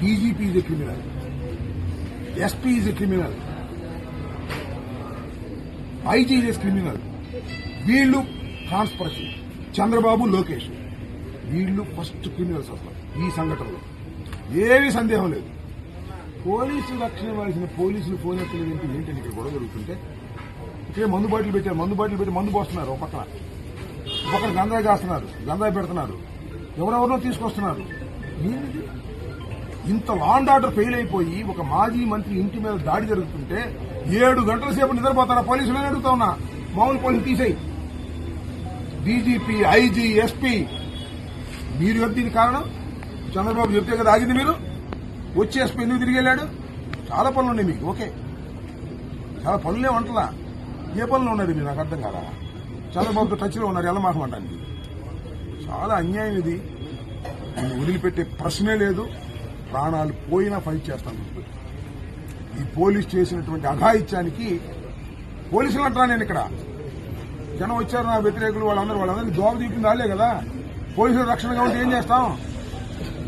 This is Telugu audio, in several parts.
DGP is a criminal, SP is a criminal, IG is a criminal. వీళ్ళు కాన్స్పరసీ, చంద్రబాబు, లోకేష్, వీళ్ళు ఫస్ట్ క్రిమినల్స్ అసలు ఈ సంఘటనలో ఏమీ సందేహం లేదు. పోలీసులు రక్షణ ఇవ్వాల్సిన పోలీసులు ఫోన్ ఎత్తలేదు ఏంటంటే ఇక్కడ గొడవ జరుగుతుంటే ఇక్కడే మందు బాటిల్ పెట్టారు, మందు బాటిల్ పెట్టి మందు పోస్తున్నారు, ఒక పక్కన గంజాయి కాస్తున్నారు, గంజాయి పెడుతున్నారు, ఎవరెవరినో తీసుకొస్తున్నారు. ఏంటి ఇంత లా అండ్ ఆర్డర్ ఫెయిల్ అయిపోయి ఒక మాజీ మంత్రి ఇంటి మీద దాడి జరుగుతుంటే 7 గంటల సేపు నిద్రపోతారా పోలీసులు అని అడుగుతా ఉన్నా. మామూలు పోలీసులు తీసేయి. డీజీపీ, ఐజీ, ఎస్పీ, మీరు చెప్తే దీనికి కారణం చంద్రబాబు చెప్తే కదా ఆగింది. మీరు వచ్చి ఎస్పీ ఎందుకు తిరిగి వెళ్ళాడు? చాలా పనులు ఉన్నాయి మీకు, ఓకే, చాలా పనులే వంటలా. ఏ పనులు ఉన్నది మీరు నాకు అర్థం కాదా? చంద్రబాబుతో టచ్లో ఉన్నారు ఎల్లమాకమంటానికి. చాలా అన్యాయం ఇది. దీన్ని వదిలిపెట్టే ప్రశ్నే లేదు. ప్రాణాలు పోయినా ఫైట్ చేస్తాను. ఈ పోలీసు చేసినటువంటి అఘాయిత్యానికి పోలీసులు అంటారా? నేను ఇక్కడ జనం వచ్చారు నా వ్యతిరేకులు, వాళ్ళందరినీ దోవ తీపింది వాళ్ళే కదా. పోలీసుల రక్షణగా ఉంటే ఏం చేస్తాం?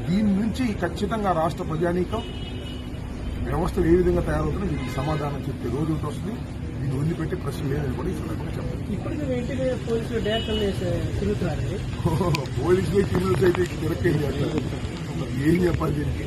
దీని నుంచి ఖచ్చితంగా రాష్ట్ర ప్రజానీకం వ్యవస్థలు ఏ విధంగా తయారవుతుందో దీనికి సమాధానం చెప్పే రోజు వస్తుంది. దీన్ని వదిలిపెట్టే ప్రశ్న లేదని కూడా ఈ సందర్భంగా చెప్పాలి. పోలీసులే క్రిమినల్స్ అయితే దొరకేది ఏం చెప్పాలి దీనికి?